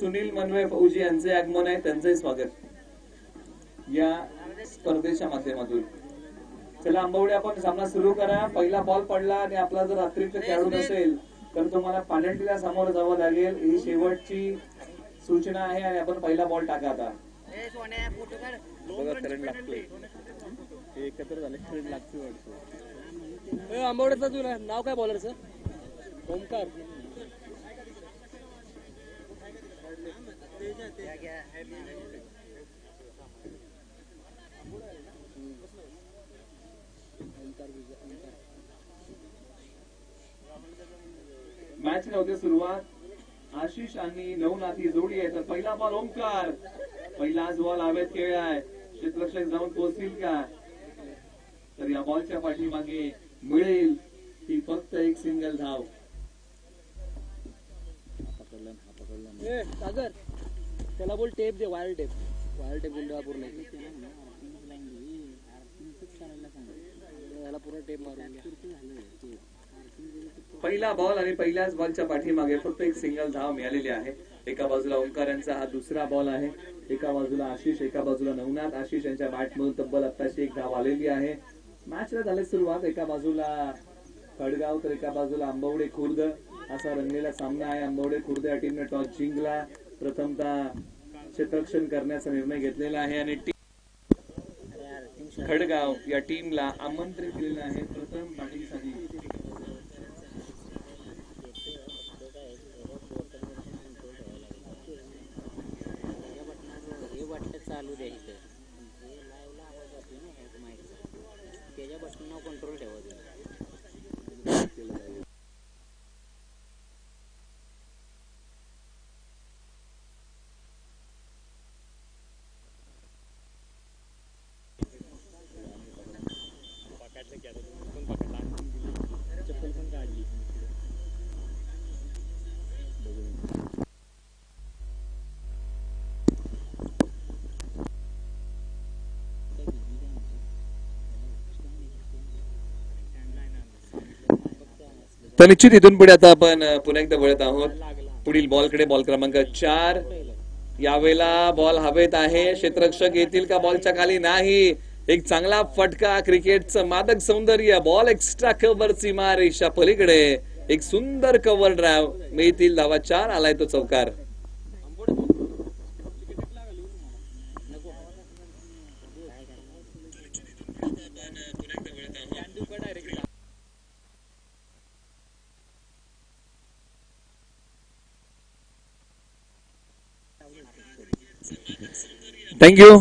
सुनील मनवे फौजी यांचे आगमन आहे, त्यांचे स्वागत या स्पर्धेच्या माध्यमातून. चला आंबवडे, आपण सामना सुरू करा. पहिला बॉल पडला आणि आपला जर अतिरिक्त खेळाडू नसेल तर तुम्हाला पेनल्टीला सामोरं जावं लागेल. ही शेवटची सूचना आहे आणि आपण पहिला बॉल टाका आता. करंट लागतोय, एकत्र झाले करंट लागतोय वाटतं. आंबवड्याचं तुला नाव काय बॉलरचं? ओमकार. मॅच नव्हते सुरुवात. आशिष आणि नवनाथ ही जोडी आहे. तर पहिला बॉल ओमकार, पहिलाच बॉल हवेत खेळलाय. क्षेत्ररक्षक जाऊन पोहोचतील का? तर या बॉलच्या पाठीमागे मिळेल ती फक्त एक सिंगल धाव. सागर त्याला बोल टेप दे, वायर टेप गुंडा पूर्ण पूर्ण टेप मारून. पहिला बॉल आणि पहिल्याच बॉलच्या पाठीमागे फक्त एक सिंगल धाव मिळालेली आहे. एका बाजूला ओंकार यांचा हा दुसरा बॉल आहे, एका बाजूला आशिष, एका बाजूला नवनाथ. आशिष यांच्या बॅटमधून तब्बल आत्ताशी एक धाव आलेली आहे. मॅचला झाली सुरुवात. एका बाजूला खडगाव तर एका बाजूला आंबवडे खुर्द असा रंगलेला सामना आहे. आंबवडे खुर्द या टीमने टॉस जिंकला. प्रथमतः क्षेत्ररक्षण करण्याचा निर्णय घेतलेला आहे आणि खडगाव या टीमला आमंत्रित केलेलं आहे प्रथम बॅटिंगसाठी. चालू द्यायचं त्याच्या बटनावर कंट्रोल ठेवायचं. चप्पल पण काढली. तर निश्चित इथून पुढे आता आपण पुन्हा एकदा वळत आहोत पुढील बॉलकडे. बॉल क्रमांक 4. यावेळेला बॉल हवेत आहे. क्षेत्ररक्षक येतील का बॉलच्या खाली? नाही. एक चांगला फटका, क्रिकेटचं मादक सौंदर्य. बॉल एक्स्ट्रा कव्हर, सीमारेषा पलीकडे एक सुंदर कव्हर ड्राइव्ह. मिळतील धावा 4. आलाय तो चौकार. थँक्यू.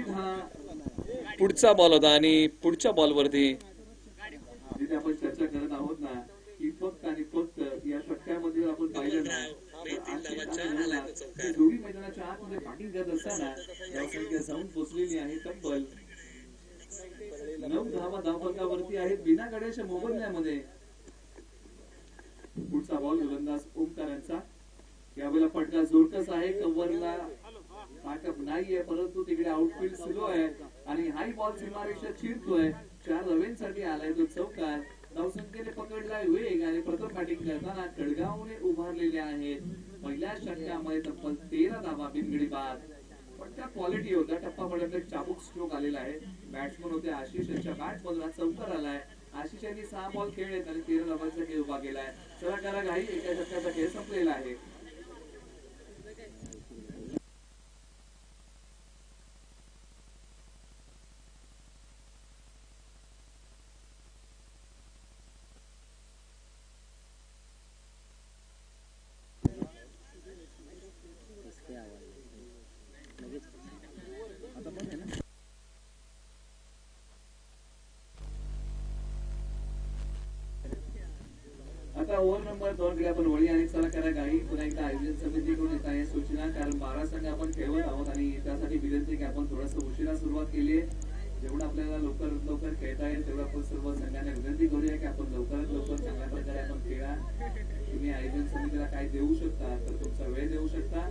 हा पुढचा बॉल होता आणि पुढच्या बॉलवरती जिथे आपण चर्चा करत आहोत ना की फक्त आणि फक्त या फटक्यामध्ये आपण पाहिलं ना दोन्ही मैदानाच्या आतमध्ये बॅटिंग करत असताना धावसंख्या जाऊन पोहोचलेली आहे तब्बल 9 धावा धावफलकावरती आहेत बिना गड्याच्या मोबदल्यामध्ये. पुढचा बॉल गोलंदाज ओमकार यांचा. यावेळेला फटका जोरकस आहे. कव्हरला बॅकअप नाहीये परंतु तिकडे आउटफील्ड सुरू आहे आणि हाय बॉल सीमारेषा चिरतोय. 4 रवेंसाठी आलाय तो चौकार. धावसंख्येने पकडलाय वेग आणि प्रथम बॅटिंग करताना खडगावने उभारलेले आहेत. पहिल्या षटकामध्ये तब्बल 13 धावा बिनगडी बाद. पण त्या क्वालिटी होता. टप्पा पडत चाबूक स्ट्रोक आलेला आहे. बॅट्समन होते आशिष यांच्या बॅट मधून चौकार आलाय. आशिष यांनी 6 बॉल खेळलेत आणि 13 धावांचा खेळ उभा केलाय. चला करा घाई. एका षटकाचा खेळ संपलेला आहे. आता ओव्हर नंबर 2 कडे आपण वळी आणि चला करा गाडी. पुन्हा एकदा आयोजन समितीकडून येत आहे सूचना. कारण 12 संघ आपण खेळवत आहोत आणि त्यासाठी विनंती की आपण थोडस उशिरा सुरुवात केली आहे. जेवढं आपल्याला लवकर खेळता येईल तेवढं आपण सर्व संघांना विनंती करूया की आपण लवकरात लवकर चांगल्या प्रकारे आपण खेळा. तुम्ही आयोजन समितीला काय देऊ शकता तर तुमचा वेळ देऊ शकता.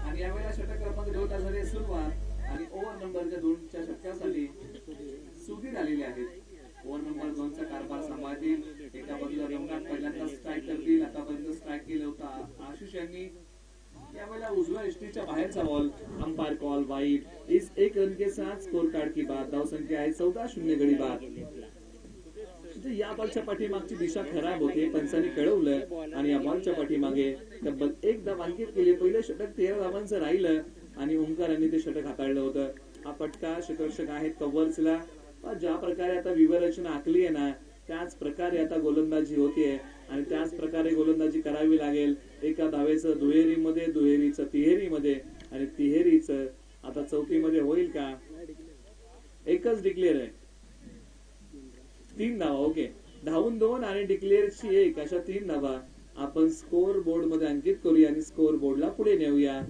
आणि यावेळेला षटक क्रमांक 2 ला झाली सुरुवात. आणि ओव्हर नंबर 2च्या षटकासाठी सुधीर आलेले आहेत. ओव्हर नंबर 2चा कारभार सांभाळतील. एका बाजूला रंगनाथ पहिल्यांदा स्ट्राईक करतील. आतापर्यंत स्ट्राईक केलं होतं आशिष यांनी. यावेळेला उजव्या इष्टीच्या बाहेरचा बॉल, अंपायर कॉल वाईड. इस 1 रन के साथ स्कोर कार्ड की बात. धाव संख्या आहे 14-0 गडी बाद. या बॉलच्या पाठीमागची दिशा खराब होते, पंचांनी कळवलं आणि या बॉलच्या पाठीमागे तब्बल 1 धाव अंकित केली. पहिलं षटक 13 धावांचं राहिलं आणि ओंकार यांनी ते षटक हाताळलं होतं. हा फटका क्षेत्ररक्षक आहेत कव्हर्सला. ज्या प्रकारे आता विवरचना आखली आहे ना, त्याच प्रकारे आता गोलंदाजी होतीये आणि त्याच प्रकारे गोलंदाजी करावी लागेल. एका धावेचं दुहेरीमध्ये, दुहेरीचं तिहेरीमध्ये आणि तिहेरीचं आता चौथीमध्ये होईल का? एकच डिक्लेअर आहे, 3 धावा. ओके, धावून 2 आणि डिक्लेअरची 1 अशा 3 धावा आपण स्कोर बोर्ड मध्ये अंकित करूया आणि स्कोर बोर्डला पुढे नेऊया.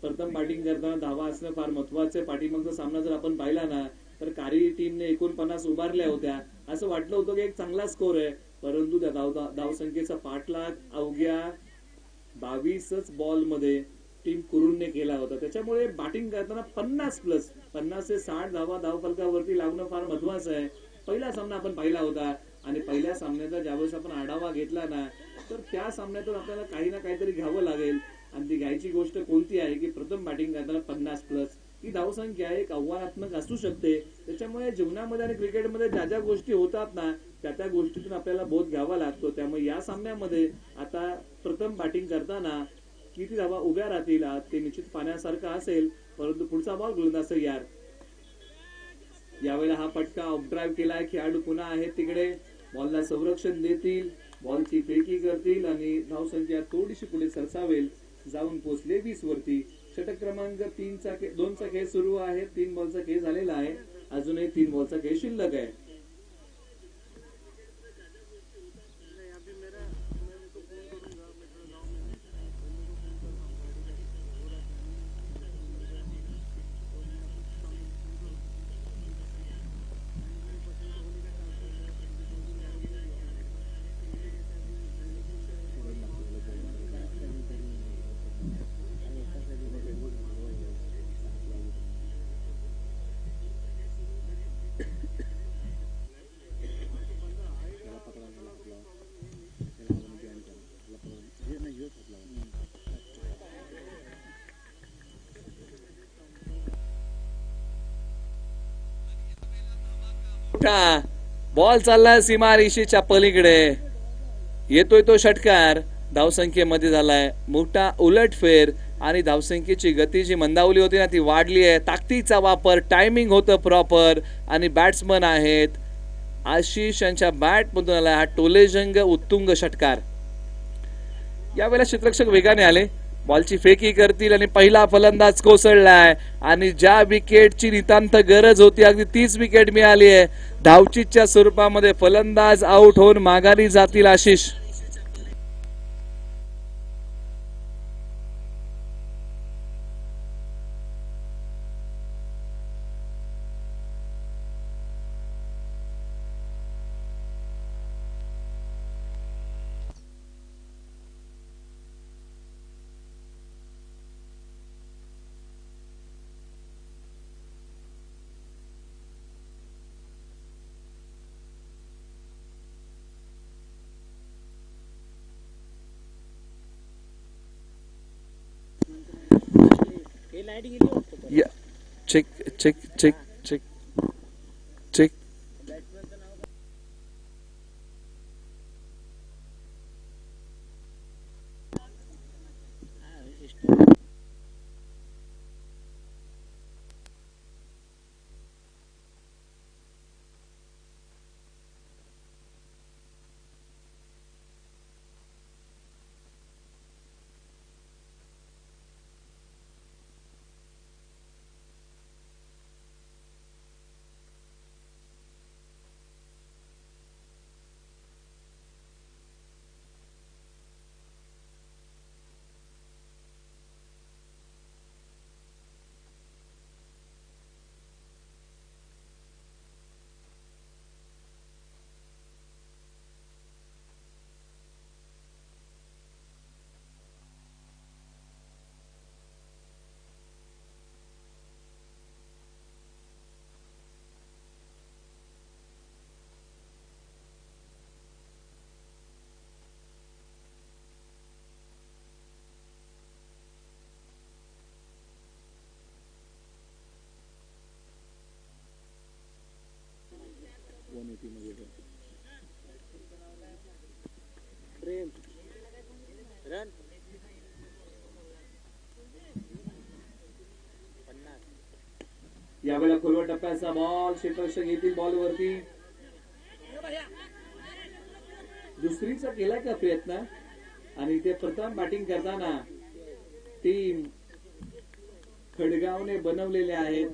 प्रथम बॅटिंग करताना धावा असणं फार महत्वाचं आहे. पाठीमागचा सामना जर आपण पाहिला ना, तर कारी टीमने 49 उभारल्या होत्या. असं वाटलं होतं की एक चांगला स्कोर आहे, परंतु त्या धावसंख्येचा पाठलाग अवघ्या 22च बॉल मध्ये टीम कुरुनने केला होता. त्याच्यामुळे बॅटिंग करताना 50 ते 60 धावा धावफलकावरती लावणं फार महत्वाचं आहे. पहिला सामना आपण पाहिला होता आणि पहिल्या सामन्याचा ज्यावेळेस आपण आढावा घेतला ना, तर त्या सामन्यातून आपल्याला काही ना काहीतरी घ्यावं लागेल. आणि ती घ्यायची गोष्ट कोणती आहे की प्रथम बॅटिंग करताना 50+ ही धावसंख्या एक आव्हानात्मक असू शकते. त्याच्यामुळे जीवनामध्ये आणि क्रिकेटमध्ये ज्या ज्या गोष्टी होतात ना, त्या गोष्टीतून आपल्याला बोध घ्यावा लागतो. त्यामुळे या सामन्यामध्ये आता प्रथम बॅटिंग करताना किती धावा उभ्या राहतील ते निश्चित पाहण्यासारखं असेल. परंतु पुढचा बॉल गोलंदाज यार. यावेळेला हा फटका ऑफ ड्राईव्ह केलाय. खेळाडू पुन्हा आहेत तिकडे, बॉलला संरक्षण देतील, बॉलची फेकी करतील आणि धावसंख्या थोडीशी पुढे सरसावेल. जाऊन पोहोचले 20 वरती. षटक क्रमांक 2चा खेळ सुरू आहे. 3 बॉलचा खेळ झालेला आहे, अजूनही 3 बॉलचा खेळ शिल्लक आहे. बॉल चाललाय सीमारेषेच्या पलीकडे, येतोय तो षटकार. धावसंख्येमध्ये झालाय मोठा उलटफेर आणि धावसंख्येची गती जी मंदावली होती ना, ती वाढली आहे. ताकदीचा वापर, टायमिंग होतं प्रॉपर आणि बॅट्समन आहेत आशिष यांच्या बॅट मधून आला हा टोलेजंग उत्तुंग षटकार. यावेळेला क्षेत्ररक्षक वेगाने आले, बॉलची फेकी करतील आणि पहिला फलंदाज कोसळलाय आणि ज्या विकेटची नितांत गरज होती अगदी तीच विकेट मिळाली आहे. धावचीच्या स्वरूपामध्ये फलंदाज आउट होऊन माघारी जातील Ashish. Check check check check check. यावेळेला खोलवर टप्प्याचा बॉल क्षेत्ररक्षक येतील बॉल वरती. दुसरीचा केला का प्रयत्न आणि ते प्रथम बॅटिंग करताना टीम खडगावने बनवलेले आहेत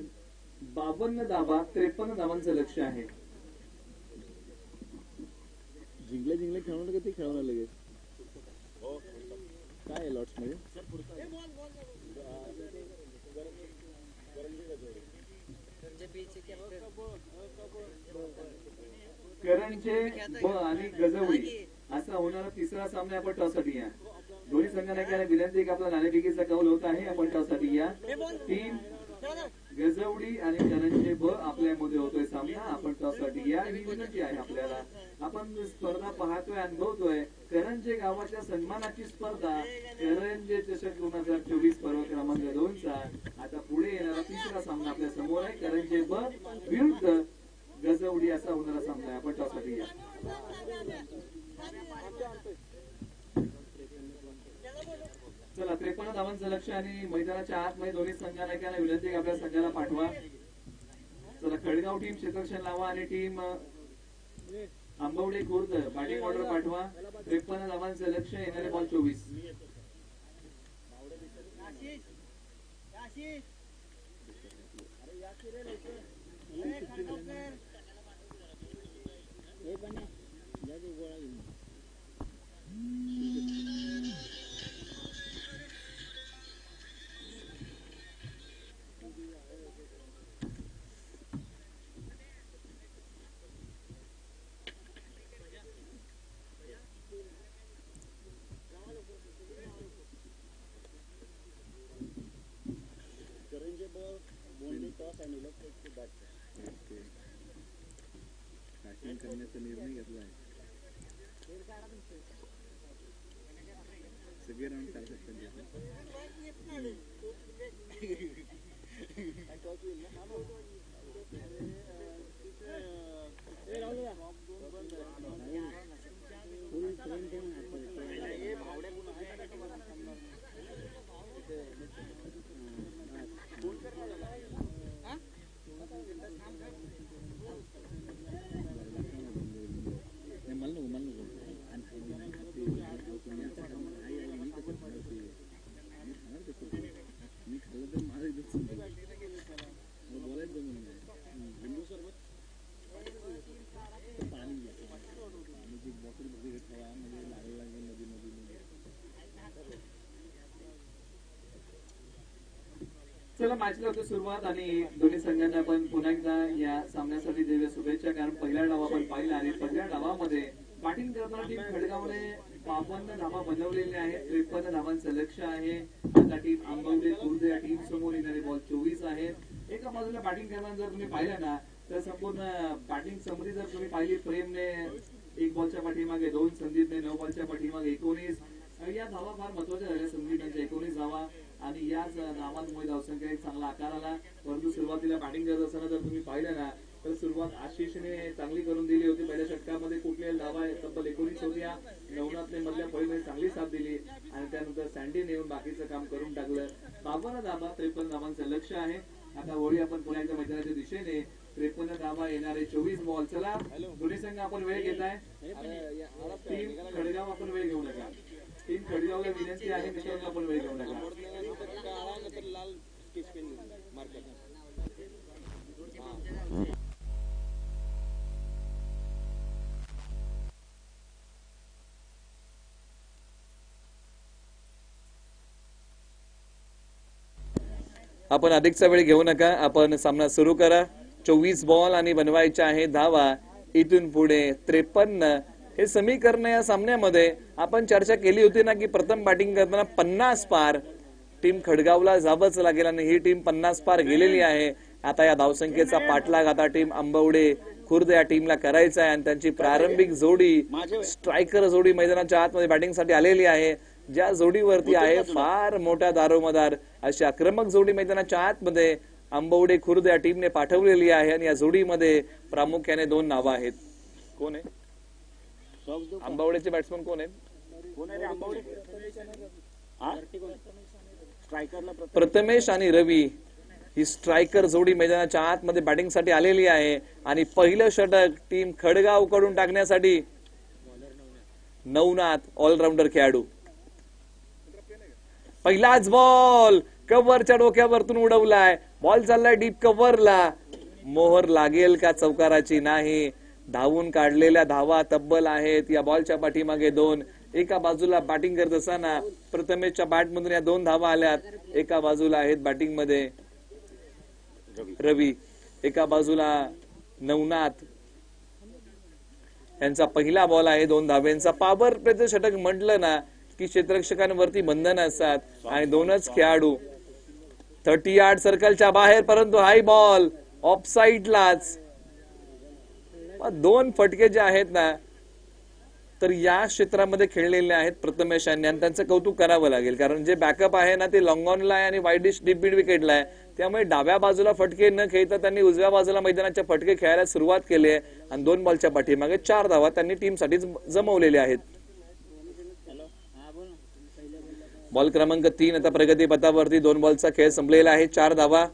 52 धावा 53 धावांचं लक्ष आहे. जिंकले खेळणार का ते खेळणार लगेच काय लॉट्स मध्ये करणचे ब आणि गजवडी असा होणारा तिसरा सामना आपण टॉससाठी या. दोन्ही संघटनांना विनंती की आपला नाणेफेकीचा कौल होत आहे. आपण टॉससाठी या. टीम गजवडी आणि करणचे ब आपल्यामध्ये होतोय सामना. आपण टॉससाठी या ही विनंती आहे आपल्याला. आपण स्पर्धा पाहतोय अनुभवतोय करंजे गावाच्या सन्मानाची स्पर्धा करंजे चषक 2024 पर्व क्रमांक 2 चा आता पुढे येणारा तिसरा सामना आपल्या समोर आहे. करंजे ब विरुद्ध गजवडी असा होणारा सामना आहे. आपण टॉससाठी या. चला 53 धावांचं लक्ष आणि मैदानाच्या आतमध्ये दोन्ही संघाला विनंती की आपल्या संघाला पाठवा. चला खडगाव टीम क्षेत्ररक्षण लावा आणि team Ambavade Khurd batting order पाठवा. 53 धावांचं लक्ष येणारे बॉल 24. बॅटिंग करण्याचा निर्णय घेतला आहे. सगळे राऊंड काय शकतात चला मॅचला होती सुरुवात आणि दोन्ही संघांना आपण पुन्हा एकदा या सामन्यासाठी देऊया शुभेच्छा. कारण पहिला डाव आपण पाहिला आणि पहिल्या डावामध्ये बॅटिंग करताना टीम खडगावने 52 धावा बनवलेल्या आहेत. 53 धावांचं लक्ष आहे. आता टीम आंबवडे खुर्द या टीम समोर येणारे बॉल 24 आहेत. एका बाजूला बॅटिंग करताना जर तुम्ही पाहिलं ना तर संपूर्ण बॅटिंग समरी जर तुम्ही पाहिली प्रेमने 1 बॉलच्या पाठीमागे 2, संदीपने 9 बॉलच्या पाठीमागे 19. या धावा फार महत्वाच्या झाल्या. संदीपांच्या 19 धावा आणि याच धावांमुळे धावसंख्या एक चांगला आकार आला. परंतु सुरुवातीला बॅटिंग करत असताना जर तुम्ही पाहिलं ना तर सुरुवात आशिषने चांगली करून दिली होती. पहिल्या षटकामध्ये कुठल्याही धावा तब्बल 19 होत्या. नवनाथने मधल्या फळीमध्ये चांगली साथ दिली आणि त्यानंतर सँडीने येऊन बाकीचं काम करून टाकलं. 52 धावा 53 धावांचं लक्ष आहे. आता वळी आपण पुन्हा एकदा मैदानाच्या दिशेने 53 धावा येणारे 24 बॉल. चला दोन्ही संघ आपण वेळ घेताय. टीम खडगाव आपण वेळ घेऊ नका. टीम खडगावला विनंती आहे मित्रांनो आपण वेळ घेऊ नका. आपण अधिकचा वेळ घेऊ नका. आपण सामना सुरू करा. 24 बॉल आणि बनवायच्या आहे धावा. इथून पुढे 53. हे समीकरण या सामन्यामध्ये आपण चर्चा केली होती ना की प्रथम बॅटिंग करताना 50 पार टीम खडगावला जावंच लागेल आणि ही टीम 50 पार गेलेली आहे. आता या धावसंख्येचा पाठलाग आता टीम आंबवडे खुर्द या टीमला करायचा आहे आणि त्यांची प्रारंभिक जोडी स्ट्रायकर जोडी मैदानाच्या आतमध्ये बॅटिंगसाठी आलेली आहे. ज्या जोडीवरती आहे फार मोठा दारोमदार अशी आक्रमक जोडी मैदानाच्या आतमध्ये आंबवडे खुर्द या टीमने पाठवलेली आहे आणि या जोडीमध्ये प्रामुख्याने 2 नावं आहेत. कोण आहे आंबवडेचे बॅट्समन? कोण आहेत? प्रथमेश आणि रवी ही स्ट्रायकर जोडी मैदानाच्या आतमध्ये बॅटिंगसाठी आलेली आहे आणि पहिलं षटक टीम खडगाव कडून टाकण्यासाठी नवनाथ ऑलराऊंडर खेळाडू. पहिलाच बॉल कव्हरच्या डोक्यावरतून उडवलाय. बॉल चाललाय डीप कव्हरला. मोहर लागेल का चौकाराची? नाही. धावून काढलेल्या धावा तब्बल आहेत. या बॉलच्या पाठीमागे 2. एका बाजूला बॅटिंग करत असताना प्रथमेशच्या बॅटमधून या 2 धावा आल्यात. एका बाजूला आहेत बॅटिंग मध्ये रवी, एका बाजूला नवनाथ. यांचा पहिला बॉल आहे 2 धाब्यांचा. पॉवर प्लेचं षटक म्हटलं ना की क्षेत्ररक्षकांवरती बंधन असतात आणि 2च खेळाडू 30 यार्ड सर्कलच्या बाहेर, परंतु हाय बॉल ऑफ साईडलाच. 2 फटके जे आहेत ना तर या क्षेत्रामध्ये खेळलेले आहेत प्रथमेश यांनी आणि त्यांचं कौतुक करावं लागेल, कारण जे बॅकअप आहे ना ते लॉंग ऑनला आहे आणि वाईडिश डीप मिड विकेटला आहे. त्यामुळे डाव्या बाजूला फटके न खेळता त्यांनी उजव्या बाजूला मैदानाच्या फटके खेळायला सुरुवात केली आहे आणि 2 बॉलच्या पाठीमागे 4 धावा त्यांनी टीमसाठी जमवलेल्या आहेत. बॉल क्रमांक 3 आता प्रगती पथावरती. 2 बॉलचा खेळ संपलेला आहे. 4 धावा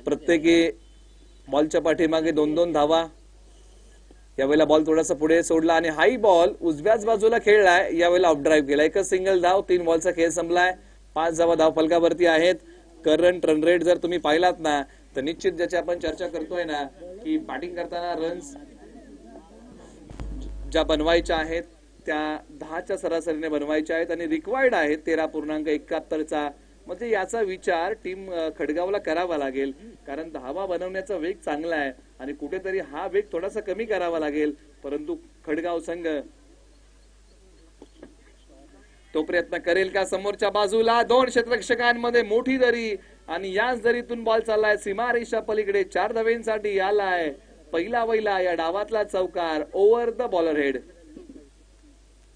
प्रत्येकी बॉलच्या पाठीमागे 2-2 धावा. यावेळेला बॉल थोडासा पुढे सोडला आणि हाई बॉल उजव्याच बाजूला खेळलाय. यावेळेला ऑफ ड्राईव्ह केला. एकच सिंगल धाव. 3 बॉलचा खेळ संपलाय. 5 धावा धाव फलकावरती आहेत. करंट रन रेट जर तुम्ही पाहिलात ना तर निश्चित ज्याची आपण चर्चा करतोय ना की बॅटिंग करताना रन्स ज्या बनवायच्या आहेत त्या 10च्या सरासरीने बनवायच्या आहेत आणि रिक्वायर्ड आहेत 13.71चा. म्हणजे याचा विचार टीम खडगावला करावा लागेल, कारण धावा बनवण्याचा वेग चांगला आहे आणि कुठेतरी हा वेग थोडासा कमी करावा लागेल. परंतु खडगाव संघ तो प्रयत्न करेल का? समोरच्या बाजूला 2 क्षेत्ररक्षकांमध्ये मोठी दरी आणि याच दरीतून बॉल चाललाय सीमारेषा पलीकडे. 4 धावेंसाठी आलाय पहिला वैला. या डावातला चौकार ओव्हर द बॉलर हेड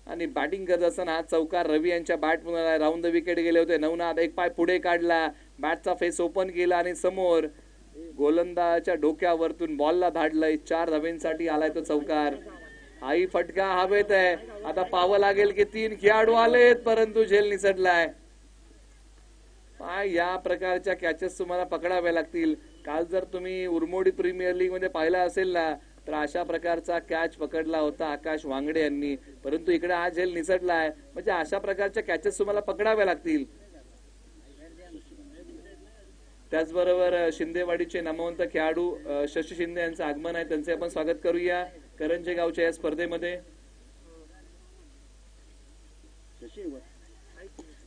आणि बॅटिंग करत असताना हा चौकार रवी यांच्या बॅटमधून राऊंड द विकेट गेले होते. नवनाथ एक पाय पुढे काढला, बॅटचा फेस ओपन केला आणि समोर गोलंदाजाच्या डोक्यावरतून बॉलला धाडलंय. 4 धावेंसाठी आलाय तो चौकार. हाही फटका हवेत आहे. आता पाहावं लागेल की 3 खेळाडू आलेत परंतु झेल निसटलाय. या प्रकारच्या कॅचेस तुम्हाला पकडाव्या लागतील. काल जर तुम्ही उरमोडी प्रीमियर लीग मध्ये पाहिला असेल ना तर अशा प्रकारचा कॅच पकडला होता आकाश वांगडे यांनी, परंतु इकडे हा झेल निसटलाय. म्हणजे अशा प्रकारच्या कॅचेस तुम्हाला पकडाव्या लागतील. त्याचबरोबर शिंदेवाडीचे नामवंत खेळाडू शशी शिंदे यांचं आगमन आहे, त्यांचे आपण स्वागत करूया करंजे गावच्या या स्पर्धेमध्ये.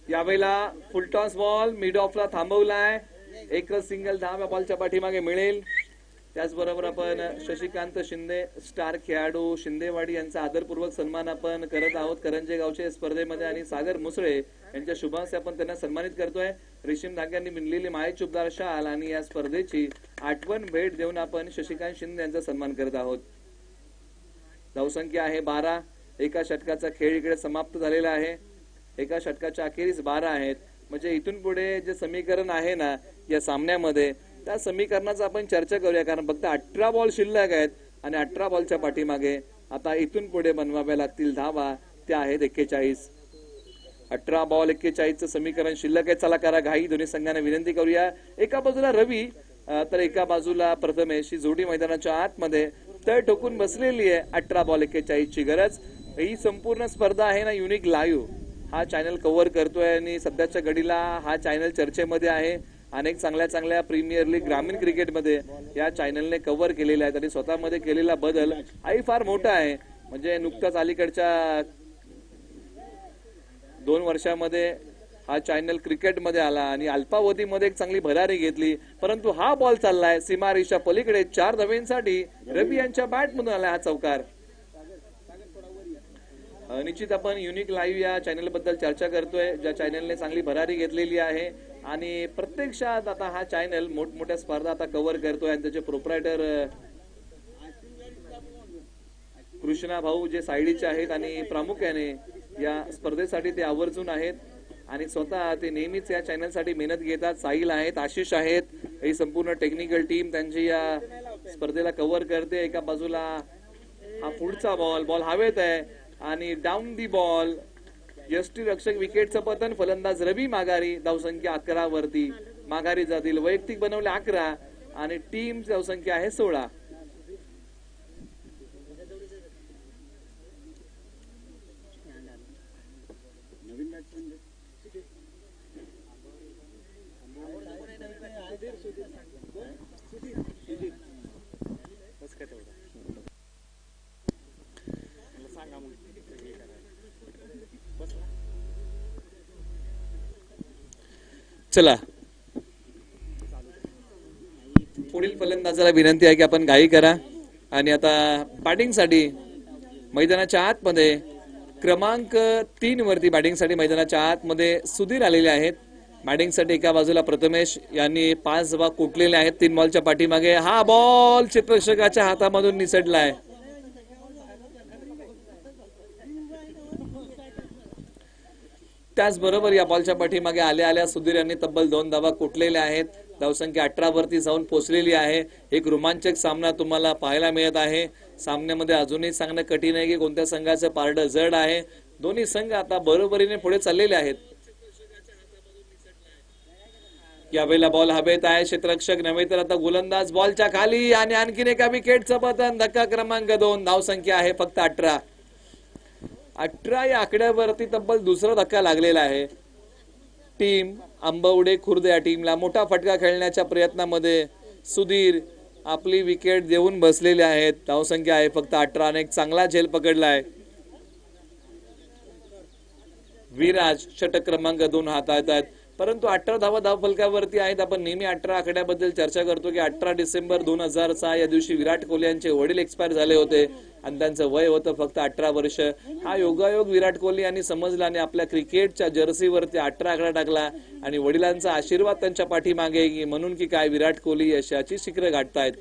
यावेळेला फुलटॉस बॉल मिड ऑफला थांबवलाय. एकच सिंगल धाव या बॉलच्या पाठीमागे मिळेल. त्याचबरोबर आपण शशिकांत शिंदे स्टार खेळाडू शिंदेवाडी यांचा आदरपूर्वक सन्मान आपण करत आहोत करंजे गावच्या स्पर्धेमध्ये आणि सागर मुसळे यांच्या शुभांश आपण त्यांना सन्मानित करतोय. रेशीम धाग्यांनी विणलेली माये चुबदार शाल आणि या स्पर्धेची आठवण भेट देऊन आपण शशिकांत शिंदे यांचा सन्मान करत आहोत. धावसंख्या आहे 12. एका षटकाचा खेळ इकडे समाप्त झालेला आहे. एका षटकाच्या अखेरीस 12 आहेत. म्हणजे इथून पुढे जे समीकरण आहे ना या सामन्यामध्ये त्या समीकरणाचा आपण चर्चा करूया, कारण फक्त 18 बॉल शिल्लक आहेत आणि 18 बॉलच्या पाठीमागे आता इथून पुढे बनवाव्या लागतील धावा. त्या आहेत 41. 18 बॉल 41चं समीकरण शिल्लक आहे. चला करा घाई. दोन्ही संघांना विनंती करूया. एका बाजूला रवी तर एका बाजूला प्रथमेश. ही जोडी मैदानाच्या आतमध्ये तळ ठोकून बसलेली आहे. 18 बॉल 41ची गरज. ही संपूर्ण स्पर्धा आहे ना युनिक लाईव्ह हा चॅनल कव्हर करतोय आणि सध्याच्या घडीला हा चॅनल चर्चेमध्ये आहे. अनेक चांगल्या प्रीमियर लीग ग्रामीण क्रिकेटमध्ये या चॅनलने कव्हर केलेले आहेत आणि स्वतःमध्ये केलेला बदल हाही फार मोठा आहे. म्हणजे नुकताच अलीकडच्या 2 वर्षामध्ये हा चॅनल क्रिकेटमध्ये आला आणि अल्पावधीमध्ये एक चांगली भरारी घेतली. परंतु हा बॉल चाललाय सीमारेषा पलीकडे. 4 धावेंसाठी रवी यांच्या बॅटमधून आला हा चौकार. निश्चित आपण युनिक लाईव्ह या चॅनल बद्दल चर्चा करतोय, ज्या चॅनलने चांगली भरारी घेतलेली आहे आणि प्रत्यक्षात आता हा चॅनल मोठमोठ्या स्पर्धा आता कव्हर करतोय आणि त्याचे प्रोप्रायटर कृष्णा भाऊ जे सायडीचे आहेत आणि प्रामुख्याने या स्पर्धेसाठी ते आवर्जून आहेत आणि स्वतः ते नेहमीच या चॅनलसाठी मेहनत घेतात. साहिल आहेत, आशिष आहेत, ही संपूर्ण टेक्निकल टीम त्यांची या स्पर्धेला कव्हर करते. एका बाजूला हा पुढचा बॉल हवेत आहे आणि डाऊन दी बॉल. यष्टी रक्षक विकेटचं पतन. फलंदाज रवी माघारी. धावसंख्या 11 वरती. माघारी जातील. वैयक्तिक बनवले 11 आणि टीम धावसंख्या आहे 16. चला, पुढील फलंदाजाला विनंती आहे की आपण घाई करा. आणि आता बॅटिंगसाठी मैदानाच्या आतमध्ये क्रमांक 3 वरती बॅटिंगसाठी मैदानाच्या आतमध्ये सुधीर आलेले आहेत. बॅटिंगसाठी एका बाजूला प्रथमेश यांनी 5 धावा कुटलेल्या आहेत 3 बॉलच्या पाठीमागे. हा बॉल क्षेत्ररक्षकाच्या हातामधून निसटलाय. त्याचबरोबर या बॉलच्या पाठीमागे आल्या सुधीर यांनी तब्बल 2 धावा कुटलेल्या आहेत. धावसंख्या 18 वरती जाऊन पोहोचलेली आहे. एक रोमांचक सामना तुम्हाला पाहायला मिळत आहे. सामन्यामध्ये अजूनही सांगणं कठीण आहे की कोणत्या संघाचं पारडं जड आहे. दोन्ही संघ आता बरोबरीने पुढे चाललेले आहेत. यावेळेला बॉल हवेत आहे. क्षेत्ररक्षक नव्हे तर आता गोलंदाज बॉलच्या खाली आणि आणखीन एका विकेटचं पतन. धक्का क्रमांक 2. धावसंख्या आहे फक्त 18. 18 या आकड्यावरती तब्बल दुसरा धक्का लागलेला आहे. टीम आंबवडे खुर्द या टीमला मोठा फटका खेळण्याच्या प्रयत्नामध्ये सुधीर आपली विकेट देऊन बसलेले आहेत. धावसंख्या आहे फक्त 18 आणि एक चांगला झेल पकडलाय. विराज षटक क्रमांक 2 हातात आहेत. परंतु 18 धावा धाव फलकावरती आहेत. आपण नेहमी 18 आकड्याबद्दल चर्चा करतो की 18 डिसेंबर 2006 या दिवशी विराट कोहली यांचे वडील एक्सपायर झाले होते आणि त्यांचं वय होतं फक्त 18 वर्ष. हा योगायोग विराट कोहली यांनी समजला आणि आपल्या क्रिकेटच्या जर्सीवरती 18 आकडा टाकला आणि वडिलांचा आशीर्वाद त्यांच्या पाठीमागे म्हणून की काय विराट कोहली यशाची शिखरं गाठतायत.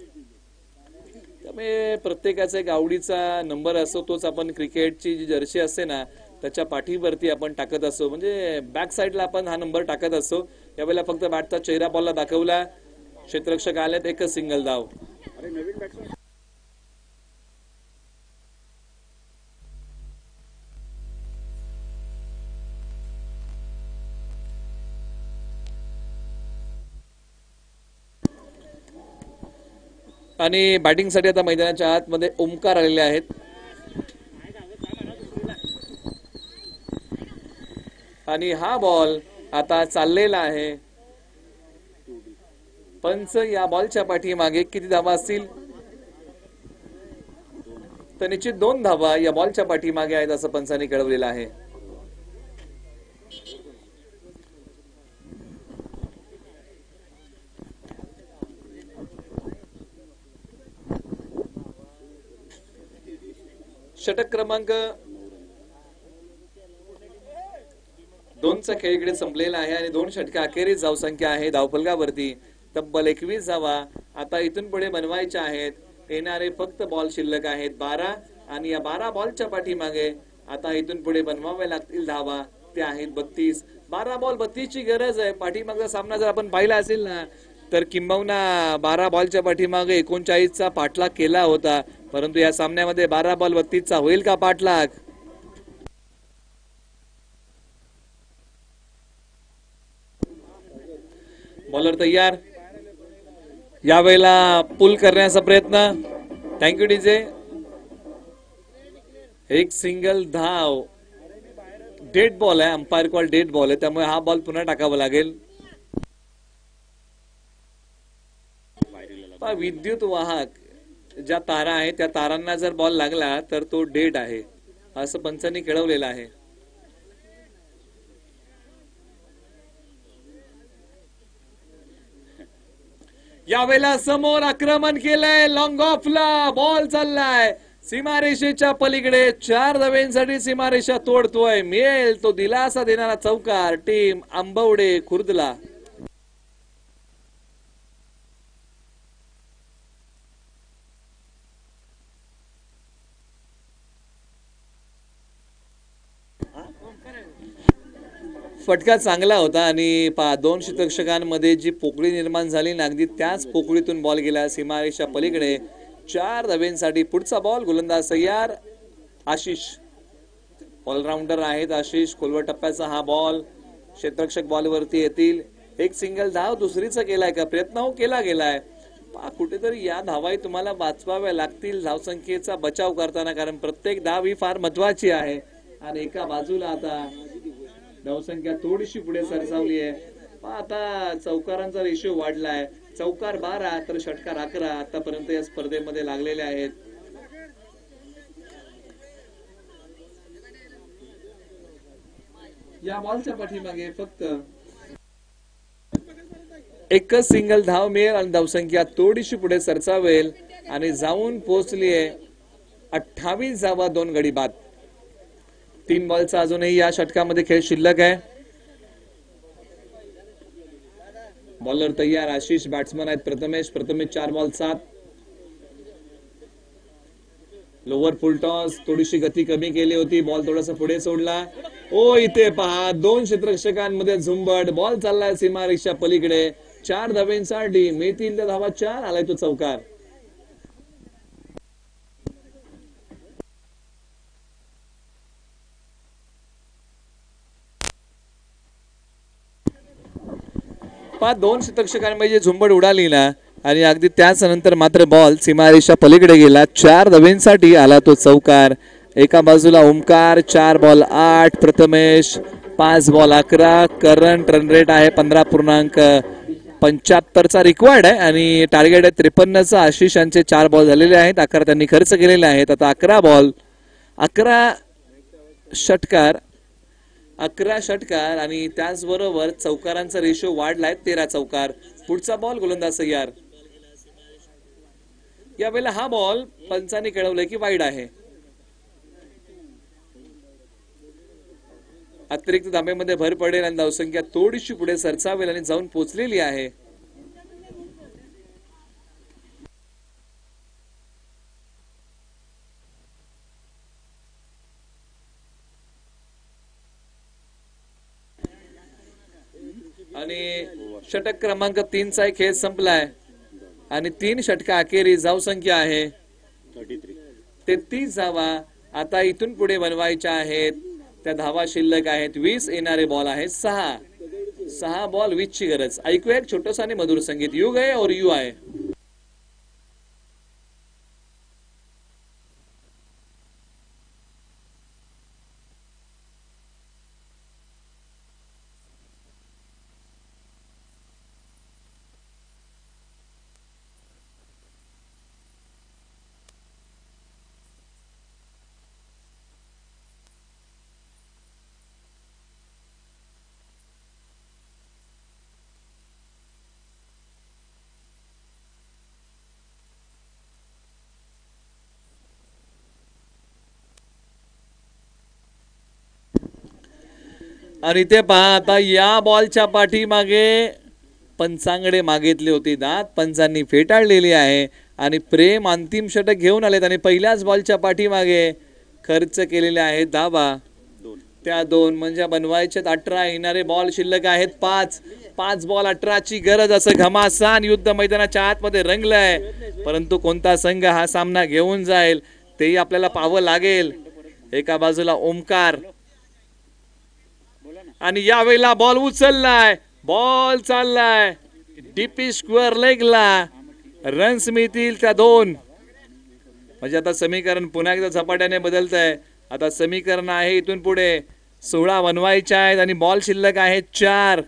त्यामुळे प्रत्येकाचा एक आवडीचा नंबर असतो. तोच आपण क्रिकेटची जी जर्सी असते ना त्याच्या पाठीवरती आपण टाकत असतो. म्हणजे बॅक साईडला आपण हा नंबर टाकत असतो. यावेळेला फक्त बॅटचा चेहरा बॉलला दाखवला. क्षेत्ररक्षक आलेत. एकच सिंगल धाव. आणि बॅटिंगसाठी आता मैदानाच्या आतमध्ये ओमकार आलेले आहेत. आणि हा बॉल आता चाललेला आहे. पंच या बॉलच्या पाठीमागे किती धावा असतील तर निश्चित 2 धावा या बॉलच्या पाठीमागे आहेत असं पंचांनी कळवलेलं आहे. षटक क्रमांक 2चा खेळ इकडे संपलेला आहे आणि 2 षटका अखेरीच धावसंख्या आहे धावफलकावरती तब्बल 21 धावा आता इथून पुढे बनवायच्या आहेत. येणारे फक्त बॉल शिल्लक आहेत 12 आणि या 12 बॉलच्या पाठीमागे आता इथून पुढे बनवावे लागतील धावा. ते आहेत 32. 12 बॉल 32 ची गरज आहे. पाठीमागचा सामना जर आपण पाहिला असेल ना तर किंबहुना 12 बॉलच्या पाठीमागे 39चा पाठलाग केला होता. परंतु या सामन्यामध्ये 12 बॉल 32चा होईल का पाठलाग? बॉलर तयार. यावेळेला पुल करण्याचा प्रयत्न. Thank you DJ. एक सिंगल धाव. डेड बॉल आहे. अंपायर कॉल डेड बॉल आहे त्यामुळे हा बॉल पुन्हा टाकावा लागेल. विद्युत वाहक ज्या तारा आहेत त्या तारांना जर बॉल लागला तर तो डेड आहे असं पंचांनी कळवलेलं आहे. यावेळेला समोर आक्रमण केलंय. लॉंग ऑफला बॉल चाललाय सीमारेषेच्या पलीकडे. 4 धावांसाठी सीमारेषा तोडतोय. मिळेल तो दिलासा देणारा चौकार टीम आंबवडे खुर्दला. फटका चांगला होता आणि 2 क्षेत्ररक्षकांमध्ये जी पोकळी निर्माण झाली ना अगदी त्याच पोकळीतून बॉल गेला सीमारेषा पलीकडे. 4 धावांसाठी पुढचा बॉल. गोलंदाज तयार. आशिष ऑलराऊंडर आहेत. आशिष खोलवर टप्प्याचा हा बॉल. क्षेत्ररक्षक बॉलवरती येतील. एक सिंगल धाव दुसरीचा केलाय का प्रयत्न हो केला गेलाय. कुठेतरी या धावाही तुम्हाला वाचवाव्या लागतील धावसंख्येचा बचाव करताना, कारण प्रत्येक धाव ही फार महत्वाची आहे. आणि एका बाजूला आता धावसंख्या थोडीशी पुढे सरसावली आहे. आता चौकारांचा रेशो वाढलाय. चौकार 12 तर षटकार 11 आतापर्यंत या स्पर्धेमध्ये लागलेले आहेत. या बॉलच्या पाठीमागे फक्त एकच सिंगल धाव मिळेल आणि धावसंख्या थोडीशी पुढे सरसावेल आणि जाऊन पोहोचलीये 28 धावा 2 गडी बाद. 3 बॉलचा अजूनही या षटकामध्ये खेळ शिल्लक आहे. बॉलर तयार आशिष, बॅट्समन आहेत प्रथमेश 4 बॉल 7. लोअर फुल टॉस, थोडीशी गती कमी केली होती, बॉल थोडासा पुढे सोडला. ओ इथे पहा 2 क्षेत्ररक्षकांमध्ये झुंबड, बॉल चाललाय सीमारेषा पलीकडे. 4 धावेंसाठी मिळतील त्या धावा 4, आलाय तो चौकार. पहा 2 क्षेत्ररक्षकांमध्ये झुंबड उडाली ना आणि अगदी त्याच नंतर मात्र बॉल सीमारेषा पलीकडे गेला. 4 धावेंसाठी आला तो चौकार. एका बाजूला Omkar 4 ball 8, Prathamesh 5 ball 11. Current run rate आहे 15.75चा रिक्वायर्ड आहे आणि टार्गेट आहे 53चा. आशिष यांचे 4 बॉल झालेले आहेत, 11 त्यांनी खर्च केलेले आहेत. आता 11 बॉल 11 षटकार आणि त्याचबरोबर चौकारांचा रेशो वाढलाय 13 चौकार. पुढचा बॉल गोलंदाज तयार. यावेळेला हा बॉल पंचाने कळवलंय की वाईड आहे. अतिरिक्त धाब्यामध्ये भर पडेल आणि धावसंख्या थोडीशी पुढे सरसावेल आणि जाऊन पोहोचलेली आहे. आणि षटक क्रमांक 3चा खेळ संपलाय आणि 3 षटका अखेरी धावसंख्या आहे 33 धावा. आता इथून पुढे बनवायच्या आहेत. त्या धावा शिल्लक आहेत 20. येणारे बॉल आहे 6 बॉल 20 ची गरज. ऐकूया एक छोटस आणि मधुर संगीत. यू गए और यू आए. आणि ते पहा आता या बॉलच्या पाठीमागे पंचांकडे मागितली होती दात, पंचांनी फेटाळलेली आहे आणि प्रेम अंतिम षटक घेऊन आलेत आणि पहिल्याच बॉलच्या पाठीमागे खर्च केलेले आहेत धावा त्या 2 म्हणजे बनवायचे 18. येणारे बॉल शिल्लक आहेत 5 बॉल 18 ची गरज. असं घमासान युद्ध मैदानाच्या आतमध्ये रंगलंय, परंतु कोणता संघ हा सामना घेऊन जाईल तेही आपल्याला पाहावं लागेल. एका बाजूला ओमकार आणि यावेळेला बॉल उचललाय, बॉल चाललाय डीपी स्क्वेअर लेगला. रन्स मिळतील त्या 2. म्हणजे आता समीकरण पुन्हा एकदा झपाट्याने बदलत आहे. आता समीकरण आहे इथून पुढे 16 बनवायचे आहेत आणि बॉल शिल्लक आहे 4.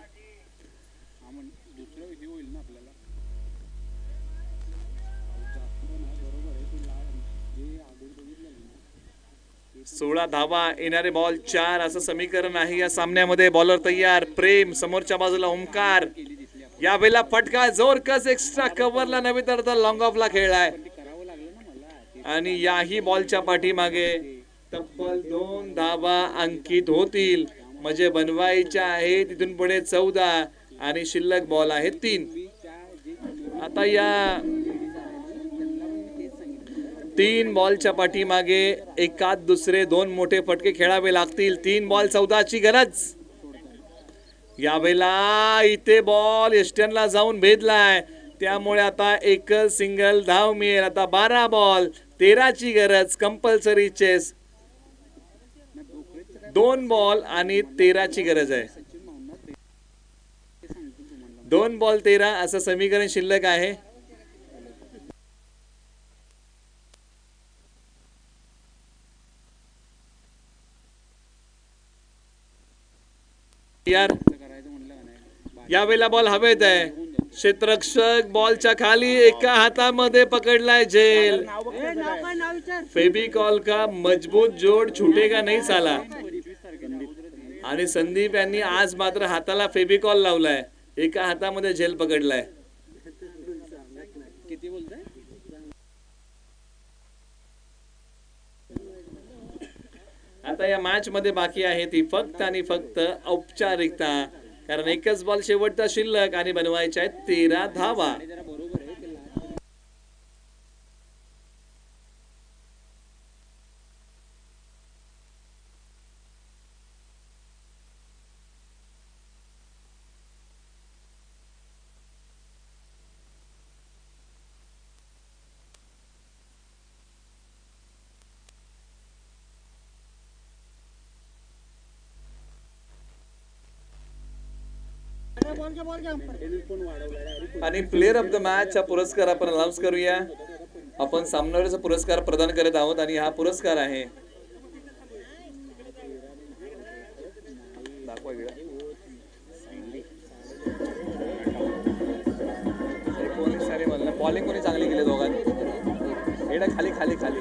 सोळा धावा, येणारे बॉल 4 असं समीकरण आहे या सामन्यामध्ये. बॉलर तयार प्रेम, समोरच्या बाजूला ओमकार. यावेळेला फटका जोरकस एक्स्ट्रा कव्हरला नव्हे तर लॉंग ऑफला खेळलाय आणि याही बॉलच्या पाठीमागे तब्बल 2 धावा अंकित होतील. म्हणजे बनवायच्या आहे तिथून पुढे 14 आणि शिल्लक बॉल आहे 3. आता या 3 बॉलच्या पाठीमागे एकात दुसरे 2 मोठे फटके खेळावे लागतील. 3 बॉल 14 ची गरज. यावेळेला इथे बॉल एस्टर्नला जाऊन भेदलाय, त्यामुळे आता एकच सिंगल धाव मिळेल. आता 12 बॉल 13 ची गरज. कंपल्सरी चेस 2 बॉल आणि 13 ची गरज आहे. 2 बॉल 13 असं समीकरण शिल्लक आहे. यार यावेळेला बॉल हवेत आहे. क्षेत्ररक्षक बॉलच्या खाली एका हातामध्ये पकडलाय झेल. फेबिकॉल का मजबूत जोड छुटेगा नहीं साला. आणि संदीप यांनी आज मात्र हाताला फेबिकॉल लावलाय, एका हातामध्ये झेल पकडलाय. किती बोलताय? आता या मॅच मध्ये बाकी आहे ती फक्त आणि फक्त औपचारिकता, कारण एकच बॉल शेवटचा शिल्लक आणि बनवायच्या आहेत 13 धावा. जरा बरोबर आहे ते last. आणि प्लेअर ऑफ द मॅच चा पुरस्कार आपण अनाउन्स करूया. आपण सामनावीराचा पुरस्कार प्रदान करत आहोत आणि हा पुरस्कार आहे बॉलिंग कोणी चांगली केली दोघांनी. खाली खाली खाली